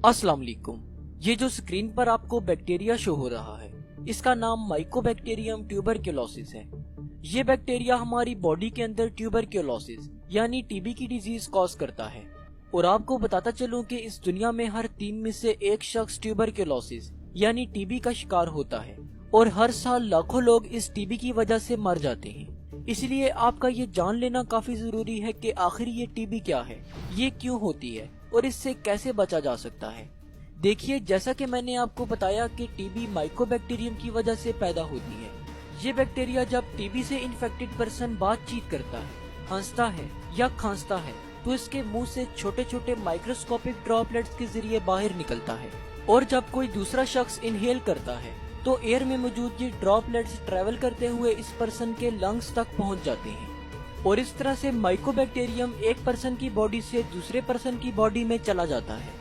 अस्सलाम वालेकुम। ये जो स्क्रीन पर आपको बैक्टीरिया शो हो रहा है, इसका नाम माइकोबैक्टीरियम ट्यूबरक्लोसिस है। ये बैक्टीरिया हमारी बॉडी के अंदर ट्यूबरक्लोसिस यानी टीबी की डिजीज कॉज करता है। और आपको बताता चलूं कि इस दुनिया में हर 3 में से एक शख्स ट्यूबरक्लोसिस यानी टीबी का शिकार होता है और हर साल लाखों लोग इस टीबी की वजह से मर जाते हैं। इसलिए आपका ये जान लेना काफी जरूरी है कि आखिर ये टीबी क्या है, ये क्यों होती है और इससे कैसे बचा जा सकता है। देखिए, जैसा कि मैंने आपको बताया कि टीबी माइकोबैक्टीरियम की वजह से पैदा होती है। ये बैक्टीरिया जब टीबी से इन्फेक्टेड पर्सन बातचीत करता है, हंसता है या खांसता है तो इसके मुंह से छोटे छोटे माइक्रोस्कोपिक ड्रॉपलेट्स के जरिए बाहर निकलता है। और जब कोई दूसरा शख्स इनहेल करता है तो एयर में मौजूद ये ड्रॉपलेट्स ट्रेवल करते हुए इस पर्सन के लंग्स तक पहुंच जाते हैं और इस तरह से माइकोबैक्टीरियम एक पर्सन की बॉडी से दूसरे पर्सन की बॉडी में चला जाता है।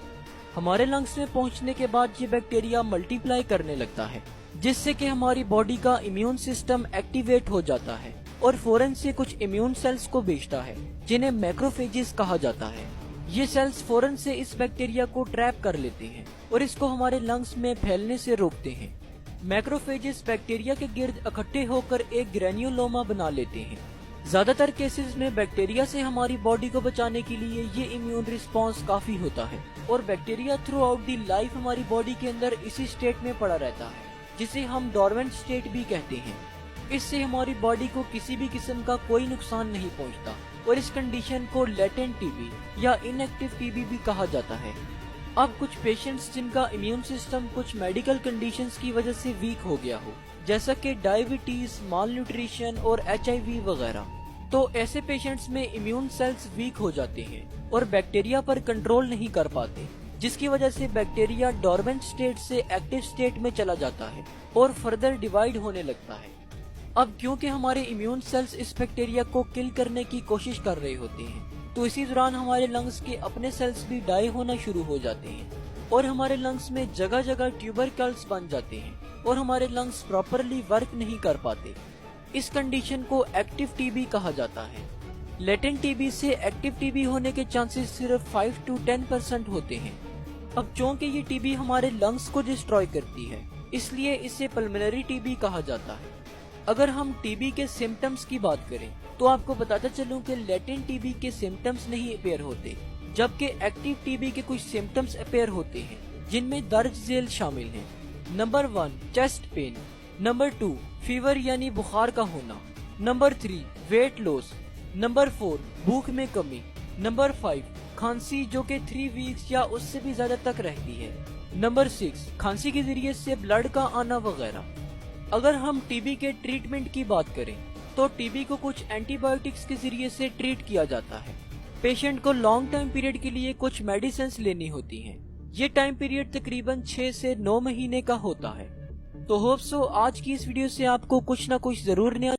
हमारे लंग्स में पहुंचने के बाद ये बैक्टीरिया मल्टीप्लाई करने लगता है, जिससे कि हमारी बॉडी का इम्यून सिस्टम एक्टिवेट हो जाता है और फौरन से कुछ इम्यून सेल्स को भेजता है जिन्हें मैक्रोफेजेस कहा जाता है। ये सेल्स फौरन से इस बैक्टीरिया को ट्रैप कर लेते हैं और इसको हमारे लंग्स में फैलने से रोकते हैं। मैक्रोफेजेस बैक्टीरिया के गिर्द इकट्ठे होकर एक ग्रेन्युलोमा बना लेते हैं। ज्यादातर केसेस में बैक्टीरिया से हमारी बॉडी को बचाने के लिए ये इम्यून रिस्पांस काफी होता है और bacteria through out the life हमारी बॉडी के अंदर इसी स्टेट में पड़ा रहता है, जिसे हम डोरमेंट स्टेट भी कहते हैं। इससे हमारी बॉडी को किसी भी किस्म का कोई नुकसान नहीं पहुंचता और इस कंडीशन को लेटेंट टीबी या इनएक्टिव टीबी भी कहा जाता है। अब कुछ पेशेंट्स जिनका इम्यून सिस्टम कुछ मेडिकल कंडीशंस की वजह से वीक हो गया हो, जैसा कि डायबिटीज, माल न्यूट्रिशन और HIV वगैरह, तो ऐसे पेशेंट्स में इम्यून सेल्स वीक हो जाते हैं और बैक्टीरिया पर कंट्रोल नहीं कर पाते, जिसकी वजह से बैक्टीरिया डोरमेंट स्टेट से एक्टिव स्टेट में चला जाता है और फर्दर डिवाइड होने लगता है। अब क्योंकि हमारे इम्यून सेल्स इस बैक्टीरिया को किल करने की कोशिश कर रहे होते हैं, तो इसी दौरान हमारे लंग्स के अपने सेल्स भी डाई होना शुरू हो जाते हैं और हमारे लंग्स में जगह जगह ट्यूबरकल्स बन जाते हैं और हमारे लंग्स प्रॉपरली वर्क नहीं कर पाते। इस कंडीशन को एक्टिव टीबी कहा जाता है। लेटेंट टीबी से एक्टिव टीबी होने के चांसेस सिर्फ 5 to 10% होते हैं। अब चूंकि ये टीबी हमारे लंग्स को डिस्ट्रॉय करती है, इसलिए इसे पल्मोनरी टीबी कहा जाता है। अगर हम टीबी के सिम्टम्स की बात करें तो आपको बताता चलूं कि लेटेंट टीबी के सिम्टम्स नहीं अपेयर होते, जबकि एक्टिव टीबी के कुछ सिम्टम्स अपेयर होते हैं, जिनमें दर्ज झेल शामिल हैं। Number 1 chest pain, number 2 fever यानी बुखार का होना, नंबर 3 वेट लॉस, नंबर 4 भूख में कमी, नंबर 5 खांसी जो कि 3 वीक्स या उससे भी ज्यादा तक रहती है, नंबर 6 खांसी के जरिए से ब्लड का आना वगैरह। अगर हम टीबी के ट्रीटमेंट की बात करें तो टीबी को कुछ एंटीबायोटिक्स के जरिए से ट्रीट किया जाता है। पेशेंट को लॉन्ग टाइम पीरियड के लिए कुछ मेडिसिन्स लेनी होती हैं। ये टाइम पीरियड तकरीबन 6 से 9 महीने का होता है। तो होप सो आज की इस वीडियो से आपको कुछ ना कुछ जरूर नया